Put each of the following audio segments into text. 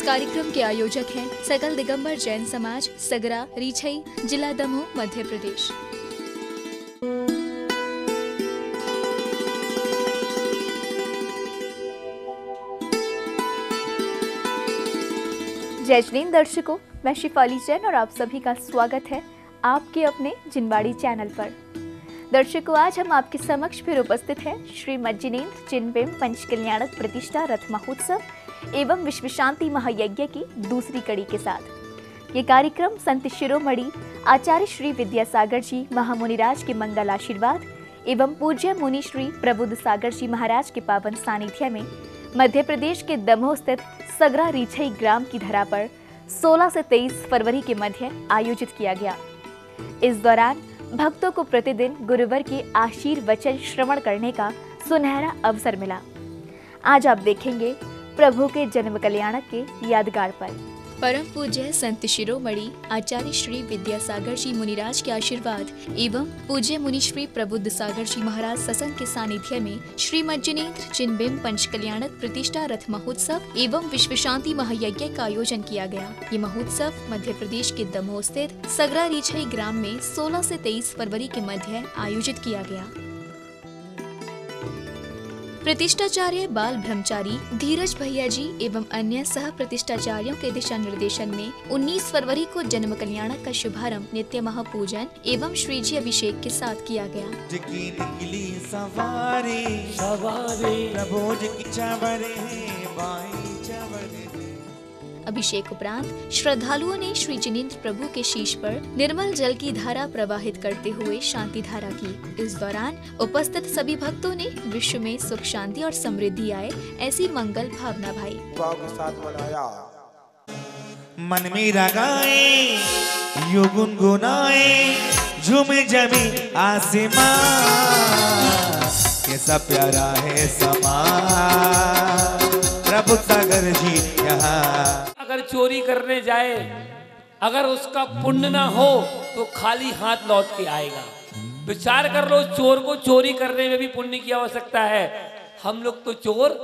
इस कार्यक्रम के आयोजक हैं सकल दिगंबर जैन समाज, सगरा, रीछई, जिला दमोह, मध्य प्रदेश। जय जैन दर्शकों, मैं शिफाली जैन और आप सभी का स्वागत है आपके अपने जिनवाड़ी चैनल पर। दर्शकों, आज हम आपके समक्ष फिर उपस्थित हैं श्रीमद जिनेंद्र जिनबिंब पंचकल्याणक प्रतिष्ठा रथ महोत्सव एवं विश्व शांति महायज्ञ की दूसरी कड़ी के साथ। ये कार्यक्रम संत शिरोमणि आचार्य श्री विद्यासागर जी महामुनिराज के मंगल आशीर्वाद एवं पूज्य मुनि श्री प्रबुद्ध सागर जी महाराज के पावन सानिध्य में मध्य प्रदेश के दमोह स्थित सगरा रीछई ग्राम की धरा पर 16 से 23 फरवरी के मध्य आयोजित किया गया। इस दौरान भक्तों को प्रतिदिन गुरुवर के आशीर्वचन श्रवण करने का सुनहरा अवसर मिला। आज आप देखेंगे प्रभु के जन्म कल्याणक के यादगार पल। परम पूज्य संत शिरोमणि आचार्य श्री विद्यासागर जी मुनिराज के आशीर्वाद एवं पूज्य मुनि श्री प्रबुद्ध सागर जी महाराज सत्संग के सानिध्य में श्रीमद जिनेंद्र जिनबिंब पंचकल्याणक प्रतिष्ठा रथ महोत्सव एवं विश्व शांति महायज्ञ का आयोजन किया गया। ये महोत्सव मध्य प्रदेश के दमोह स्थित सगरा रीछई ग्राम में 16 से 23 फरवरी के मध्य आयोजित किया गया। प्रतिष्ठाचार्य बाल ब्रह्मचारी धीरज भैया जी एवं अन्य सह प्रतिष्ठाचार्यों के दिशा निर्देशन में 19 फरवरी को जन्म कल्याणक का शुभारंभ नित्य महापूजन एवं श्रीजी अभिषेक के साथ किया गया। अभिषेक उपरांत श्रद्धालुओं ने श्री जिनेंद्र प्रभु के शीश पर निर्मल जल की धारा प्रवाहित करते हुए शांति धारा की। इस दौरान उपस्थित सभी भक्तों ने विश्व में सुख शांति और समृद्धि आए ऐसी मंगल भावना भाई। साथ मनाया मन में रगाए यो गुनगुनाए झूमे जमी आसमां, कैसा प्यारा है समा प्रभु सागर जी यहाँ। अगर चोरी करने जाए, अगर उसका पुण्य ना हो तो खाली हाथ लौट के आएगा। विचार कर लो, चोर को चोरी करने में भी पुण्य की आवश्यकता है। हम लोग तो चोर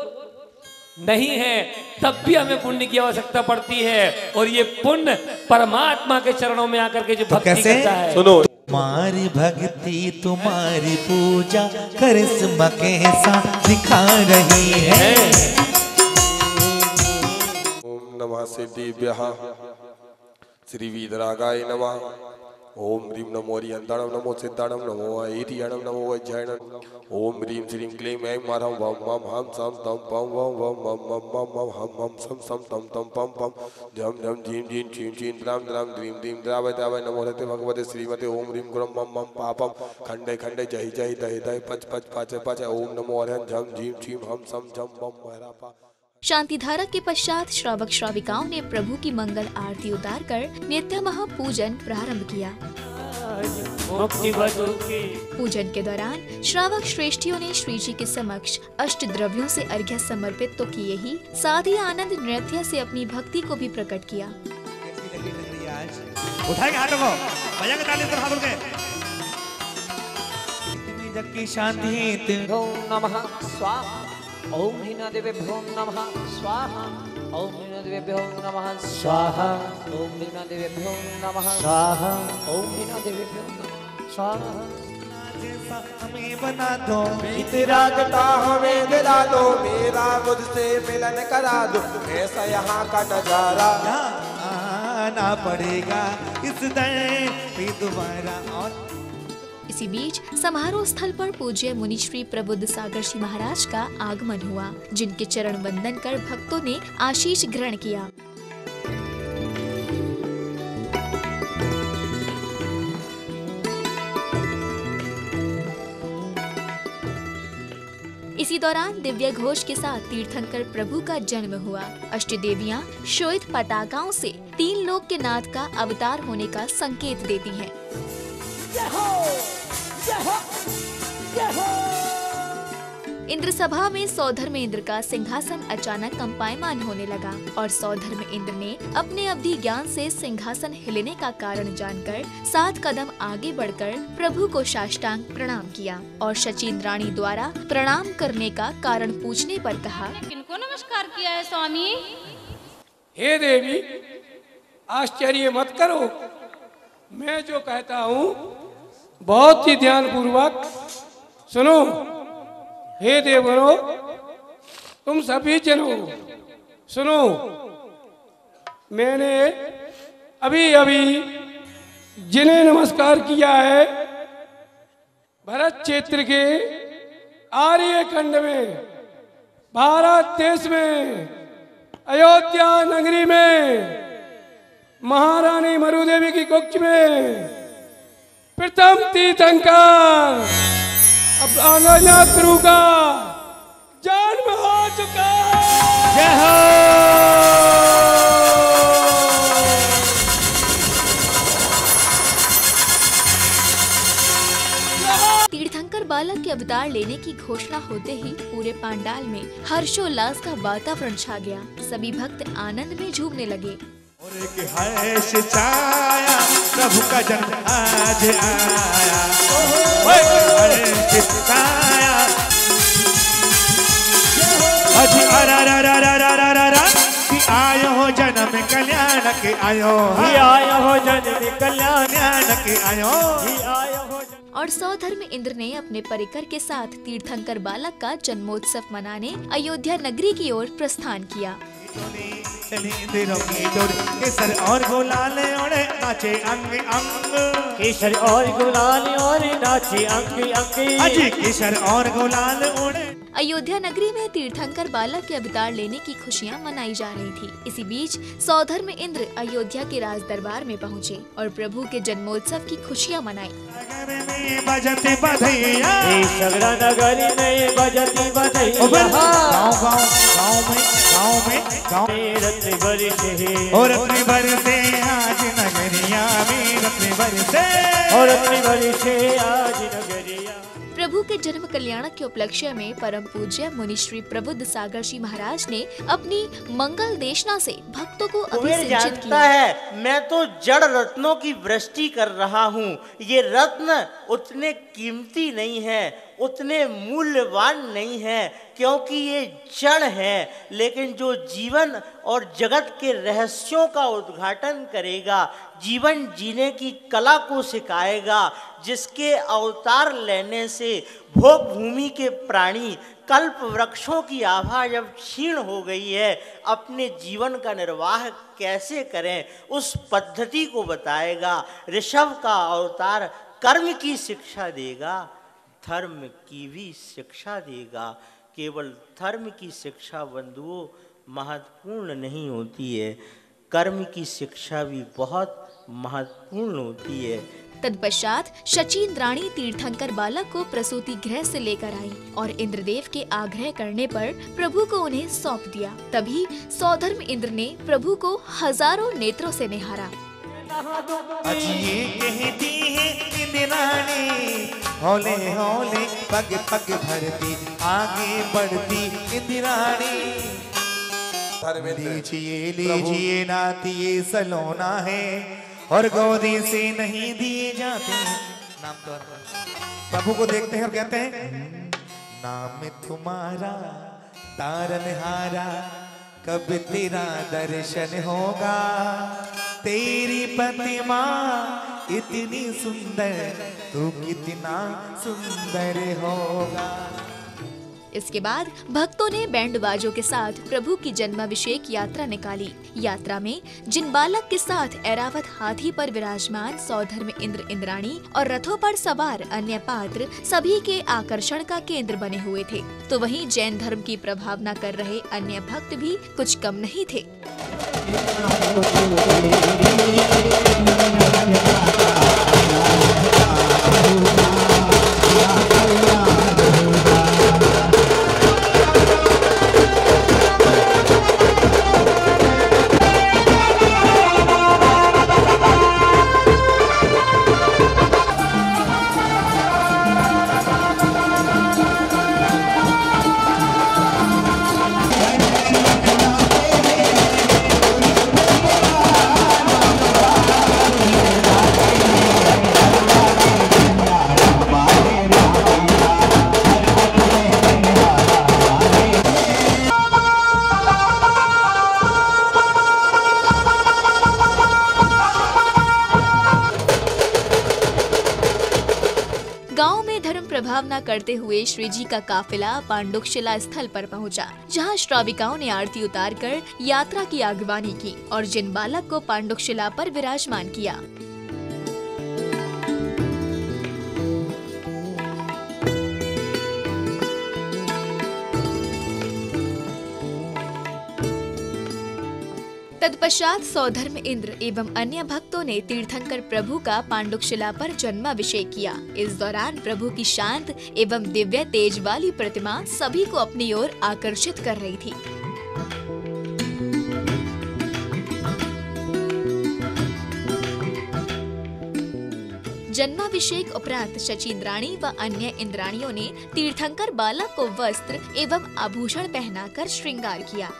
नहीं हैं, तब भी हमें पुण्य की आवश्यकता पड़ती है। और ये पुण्य परमात्मा के चरणों में आकर के जो भक्ति करता है। सुनो, तुम्हारी भक्ति तुम्हारी पूजा करिश्मा कैसा दिखा रही है। नमः सिद्धिभ्यः श्री वीतरागाय नमः। ओम ह्रीं नमो हरिहंताणं नमो सिद्धाणं नमो ऐरियाणं नमो वज्रायणं। ओम ह्रीं श्रीं क्लीं ऐं मारं वं मं हम सं तं पं वं वं मं मं मं मं हम हम सं सं तं तं पं पं झं झं झीं झीं छीं छीं द्रां द्रां द्रीं द्रीं द्रावय द्रावय नमो रते भगवते श्रीमते। ओम ह्रीं गुरं मं मं पापं खंडे खंडे जहि जहि दहि दहि पच पच पाच पाच। ओम नमो हरिहं झं झीं छीं हम सं झं मं महरापा। शांति धारा के पश्चात श्रावक श्राविकाओं ने प्रभु की मंगल आरती उतारकर नित्य महापूजन प्रारंभ किया। पूजन के दौरान श्रावक श्रेष्ठियों ने श्री जी के समक्ष अष्ट द्रव्यों से अर्घ्य समर्पित तो किए ही, साथ ही आनंद नृत्य से अपनी भक्ति को भी प्रकट किया। उठाएंगे हाथों को, बजाएंगे ताली से हाथों के। जग की शांति नमः स्वाहा। ओम ह्रीं देवेभ्यो नमः स्वाहा। ओम ह्रीं देवेभ्यो नमः स्वाहा। ओम ह्रीं देवेभ्यो नमः स्वाहा। ओम ह्रीं देवेभ्यो नमः स्वाहा। हमें बना दो, इतरागता हमें दिला दो, मेरा मुझसे मिलन करा दो, ऐसा यहाँ का नजारा आना पड़ेगा इस दर पे दोबारा। और इसी बीच समारोह स्थल पर पूज्य मुनि श्री प्रबुद्ध सागर जी महाराज का आगमन हुआ, जिनके चरण वंदन कर भक्तों ने आशीष ग्रहण किया। इसी दौरान दिव्य घोष के साथ तीर्थंकर प्रभु का जन्म हुआ। अष्टदेवियां श्वेत पताकाओं से 3 लोक के नाथ का अवतार होने का संकेत देती हैं। इंद्र सभा में सौधर्म इंद्र का सिंहासन अचानक कंपायमान होने लगा और सौधर्म इंद्र ने अपने अवधि ज्ञान से सिंहासन हिलने का कारण जानकर 7 कदम आगे बढ़कर प्रभु को साष्टांग प्रणाम किया और शचीन्द्राणी द्वारा प्रणाम करने का कारण पूछने पर कहा, किनको नमस्कार किया है स्वामी? हे देवी आश्चर्य मत करो, मैं जो कहता हूं बहुत ही ध्यान पूर्वक सुनो। हे देवगणों, तुम सभी जनों सुनो, मैंने अभी अभी जिन्हें नमस्कार किया है भरत क्षेत्र के आर्यखंड में, भारत देश में, अयोध्या नगरी में, महारानी मरुदेवी की कुक्ष में प्रथम तीर्थंकर अब अमरनाथ गुरु का जन्म हो चुका है। जय हो। तीर्थंकर बालक के अवतार लेने की घोषणा होते ही पूरे पांडाल में हर्षोल्लास का वातावरण छा गया। सभी भक्त आनंद में झूमने लगे। और एक हर्ष छाया, प्रभु का जन्म आज आया। हर्ष छाया, अजी अरा कि आयो हो जन्म कल्याण के आयो, आयो हो जन्म कल्याण के आयो। और सौधर्म इंद्र ने अपने परिकर के साथ तीर्थंकर बालक का जन्मोत्सव मनाने अयोध्या नगरी की ओर प्रस्थान किया। चली इंद्रों की डोर, केसर और गुलाल ओढ़े नाचे अंग अंग, केसर और गुलाल ओढ़े नाचे अंग अंग, अजी केसर और गुलाल ओढ़े। अयोध्या नगरी में तीर्थंकर बालक के अवतार लेने की खुशियां मनाई जा रही थी। इसी बीच सौधर्म इंद्र अयोध्या के राज दरबार में पहुँचे और प्रभु के जन्मोत्सव की खुशियां मनाई। बजती बधैया, सगरा नगरी में बजती बधैया, गाँव में रत्न बरसे, और रत्न बरसे आज नगरिया में, रत्न बरसे और रत्न बरसे आज नगरिया। प्रभु के जन्म कल्याण के उपलक्ष्य में परम पूज्य मुनि श्री प्रबुद्ध सागर जी महाराज ने अपनी मंगल देशना से भक्तों को अभिषेचित जानता किया। है, मैं तो जड़ रत्नों की वृष्टि कर रहा हूँ। ये रत्न उतने कीमती नहीं है, उतने मूल्यवान नहीं है, क्योंकि ये जड़ है। लेकिन जो जीवन और जगत के रहस्यों का उद्घाटन करेगा, जीवन जीने की कला को सिखाएगा, जिसके अवतार लेने से भोग भूमि के प्राणी कल्प वृक्षों की आभा जब क्षीण हो गई है, अपने जीवन का निर्वाह कैसे करें उस पद्धति को बताएगा। ऋषभ का अवतार कर्म की शिक्षा देगा, धर्म की भी शिक्षा देगा। केवल धर्म की शिक्षा बंधुओं महत्वपूर्ण नहीं होती है, कर्म की शिक्षा भी बहुत महत्वपूर्ण होती है। तत्पश्चात शचीन्द्राणी तीर्थंकर बालक को प्रसूति गृह से लेकर आई और इंद्रदेव के आग्रह करने पर प्रभु को उन्हें सौंप दिया। तभी सौधर्म इंद्र ने प्रभु को हजारों नेत्रों से निहारा। अजी कहती है इंद्राणी, हौले हौले पग पग भरती आगे बढ़ती इंद्राणी। लीजिए लीजिए नाती ये सलोना है और गोदी से नहीं दिए जाते। नाम तो प्रभु को देखते हैं और कहते हैं, नाम तुम्हारा तारनहारा, कब तेरा दर्शन होगा, तेरी प्रतिमा इतनी सुंदर, तू कितना सुंदर होगा। इसके बाद भक्तों ने बैंड बाजों के साथ प्रभु की जन्माभिषेक यात्रा निकाली। यात्रा में जिन बालक के साथ ऐरावत हाथी पर विराजमान सौधर्म इंद्र इंद्राणी और रथों पर सवार अन्य पात्र सभी के आकर्षण का केंद्र बने हुए थे, तो वहीं जैन धर्म की प्रभावना कर रहे अन्य भक्त भी कुछ कम नहीं थे। गांव में धर्म प्रभाव न करते हुए श्री जी का काफिला पांडुकशिला स्थल पर पहुंचा, जहां श्राविकाओं ने आरती उतारकर यात्रा की अगवानी की और जिन बालक को पांडुकशिला पर विराजमान किया। तत्पश्चात सौधर्म इंद्र एवं अन्य भक्तों ने तीर्थंकर प्रभु का पांडुकशिला पर जन्माभिषेक किया। इस दौरान प्रभु की शांत एवं दिव्य तेज वाली प्रतिमा सभी को अपनी ओर आकर्षित कर रही थी। जन्माभिषेक उपरांत शचींद्राणी व अन्य इंद्राणियों ने तीर्थंकर बालक को वस्त्र एवं आभूषण पहनाकर श्रृंगार किया।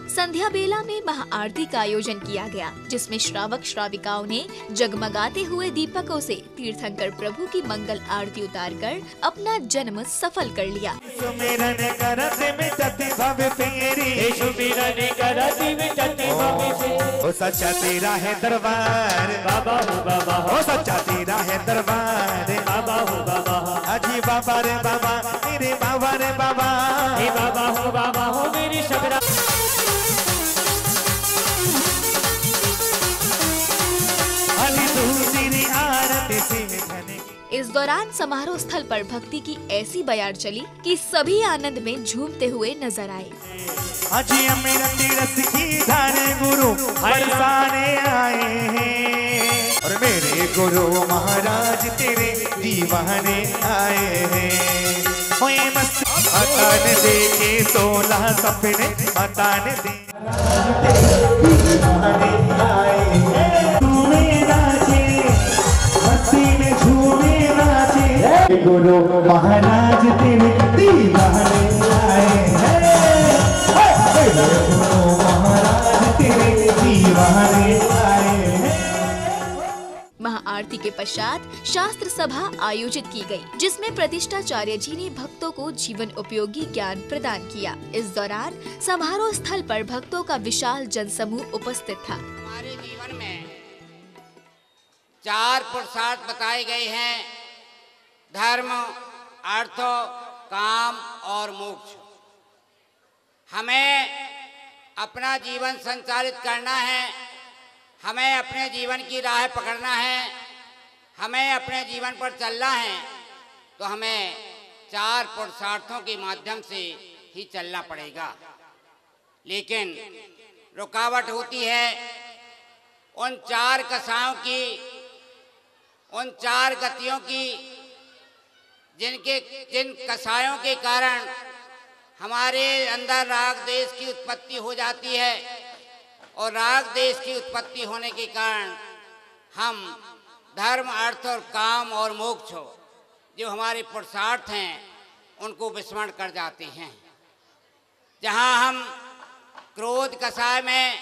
संध्या बेला में महाआरती का आयोजन किया गया, जिसमें श्रावक श्राविकाओं ने जगमगाते हुए दीपकों से तीर्थंकर प्रभु की मंगल आरती उतारकर अपना जन्म सफल कर लिया। ओ सच्चा तेरा है दरबार बाबा हो बाबा, ओ सच्चा तेरा है दरबार बाबा हो बाबा, अजी बाबा रे बाबा मेरे बाबा रे बाबा, हे बाबा हो मेरी शबरा। इस दौरान समारोह स्थल पर भक्ति की ऐसी बयार चली कि सभी आनंद में झूमते हुए नजर आए। अजी मेरा तीरथ की धारे गुरु बरसाने आए हैं, और मेरे गुरु महाराज तेरे दीवाने आए हैं। होए मस्त माता ने देखे 16 सपने, माता ने गुरु महाराज तेरे दीवाने आए हैं, गुरु महाराज तेरे दीवाने आए हैं। महाआरती के पश्चात शास्त्र सभा आयोजित की गई, जिसमें प्रतिष्ठाचार्य जी ने भक्तों को जीवन उपयोगी ज्ञान प्रदान किया। इस दौरान समारोह स्थल पर भक्तों का विशाल जनसमूह उपस्थित था। हमारे जीवन में 4 पुरुषार्थ बताए गए हैं: धर्म, अर्थ, काम और मोक्ष। हमें अपना जीवन संचालित करना है, हमें अपने जीवन की राह पकड़ना है, हमें अपने जीवन पर चलना है, तो हमें 4 पुरुषार्थों के माध्यम से ही चलना पड़ेगा। लेकिन रुकावट होती है उन 4 कसायों की, उन 4 गतियों की, जिन कसायों के कारण हमारे अंदर राग देश की उत्पत्ति हो जाती है, और राग देश की उत्पत्ति होने के कारण हम धर्म, अर्थ और काम और मोक्ष जो हमारे पुरुषार्थ हैं उनको विस्मरण कर जाते हैं। जहाँ हम क्रोध कसाय में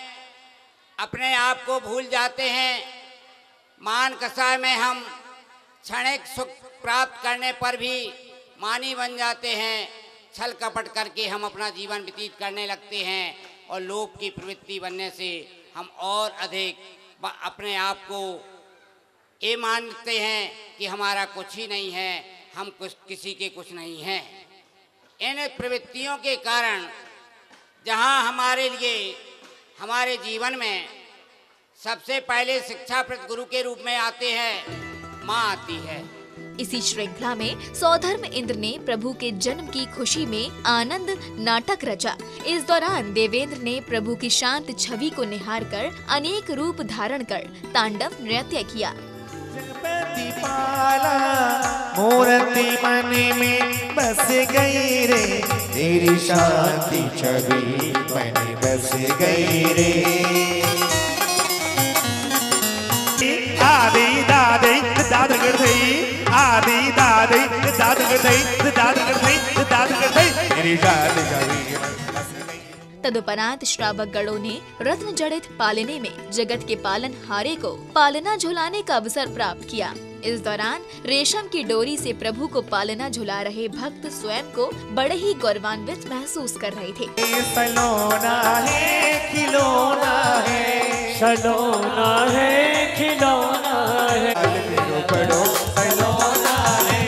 अपने आप को भूल जाते हैं, मान कसाय में हम क्षणिक सुख प्राप्त करने पर भी मानी बन जाते हैं, छल कपट करके हम अपना जीवन व्यतीत करने लगते हैं, और लोभ की प्रवृत्ति बनने से हम और अधिक अपने आप को ये मानते हैं कि हमारा कुछ ही नहीं है, हम कुछ किसी के कुछ नहीं हैं। इन प्रवृत्तियों के कारण जहाँ हमारे लिए हमारे जीवन में सबसे पहले शिक्षाप्रद गुरु के रूप में आते हैं, माँ आती है। इसी श्रृंखला में सौधर्म इंद्र ने प्रभु के जन्म की खुशी में आनंद नाटक रचा। इस दौरान देवेंद्र ने प्रभु की शांत छवि को निहार कर अनेक रूप धारण कर तांडव नृत्य किया। मूर्ति मन में बस गई रे, तेरी शांति छवि मन बस गई रे। आदि दादे दाद गई, आदि दादे दाद गई, दाद गई, दाद गई, तेरी शांति छवि। तदुपरांत श्रावक गणों ने रत्न जड़ित पालने में जगत के पालन हारे को पालना झुलाने का अवसर प्राप्त किया। इस दौरान रेशम की डोरी से प्रभु को पालना झुला रहे भक्त स्वयं को बड़े ही गौरवान्वित महसूस कर रहे थे। सलोना है खिलौना है, लाल मेरो बड़ो सलोना है।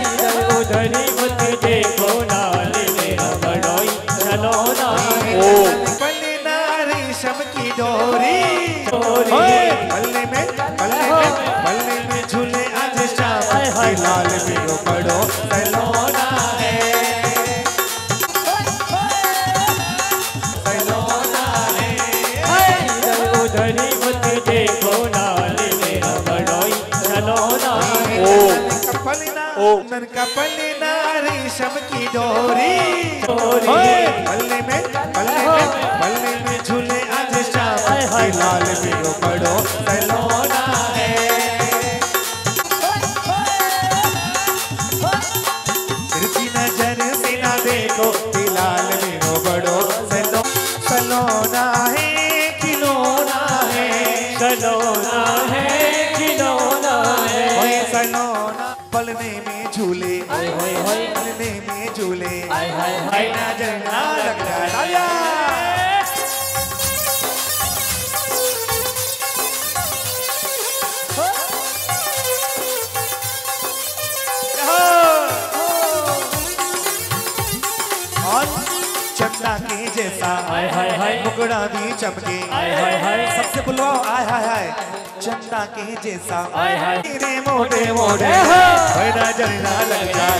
इधर उधर मत देखो, लाल मेरा बड़ो सलोना है। पलना रेशम की डोरी, पल्ले में झूले आज शाम, लाल मेरो बड़ो सलोना है। सलोना है, इधर उधर मत देखो, लाल मेरा बड़ो सलोना है। ननका पलना रेशम की डोरी, पल्ले में झूले आज शाम, लाल मेरो बड़ो सलोना है। तिरछी नजर से ना देखो, लाल मेरो बड़ो सलोना है खिलौना है, सलोना है खिलौना है। सलोना पलने में झूले, पलने में झूले, नजर ना लग जाए। चंदा के जैसा मुकड़ा भी चमके, सबसे बुलवाओ आय हाय हाय। चंदा के जैसा तेरे मोटे मोटे नजर ना लग जाए,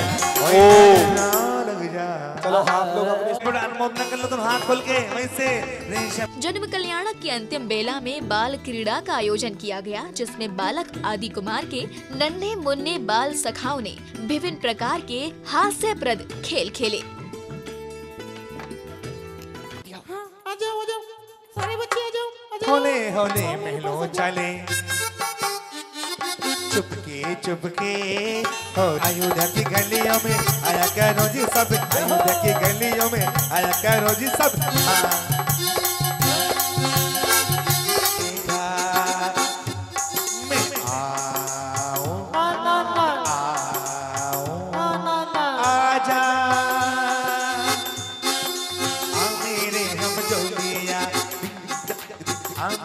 ना लग जाए। चलो आप लोग अपने बड़ा अनुमोदन कर लो, तुम हाथ खोल के वैसे। जन्म कल्याणक की अंतिम बेला में बाल क्रीड़ा का आयोजन किया गया, जिसमें बालक आदि कुमार के नन्हे मुन्ने बाल सखाओं ने विभिन्न प्रकार के हास्यप्रद खेल खेले। होले होले महलों चले, चुपके चुपके हो अयोध्या की गलियों में आया करो जी सब, अयोध्या की गलियों में आया करो जी सब। मैं आओ आजा मेरे हम जोलिया,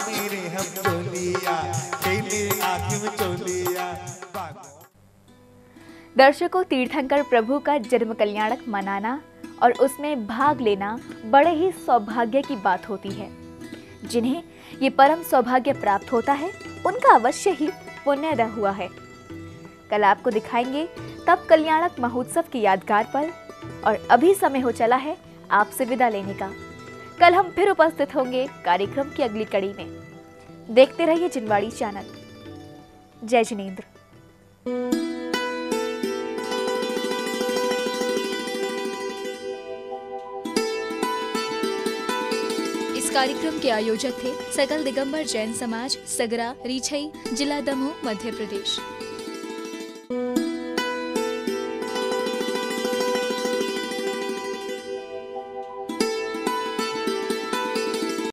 मेरे हम चोलिया, खेली आखिम चोलिया। दर्शकों, तीर्थंकर प्रभु का जन्म कल्याणक मनाना और उसमें भाग लेना बड़े ही सौभाग्य की बात होती है। जिन्हें ये परम सौभाग्य प्राप्त होता है, उनका अवश्य ही पुण्यदा हुआ है। कल आपको दिखाएंगे तब कल्याणक महोत्सव की यादगार पल, और अभी समय हो चला है आपसे विदा लेने का। कल हम फिर उपस्थित होंगे कार्यक्रम की अगली कड़ी में। देखते रहिए जिनवाड़ी चैनल। जय जिनेंद्र। इस कार्यक्रम के आयोजक थे सकल दिगंबर जैन समाज, सगरा, रीछई, जिला दमोह, मध्य प्रदेश।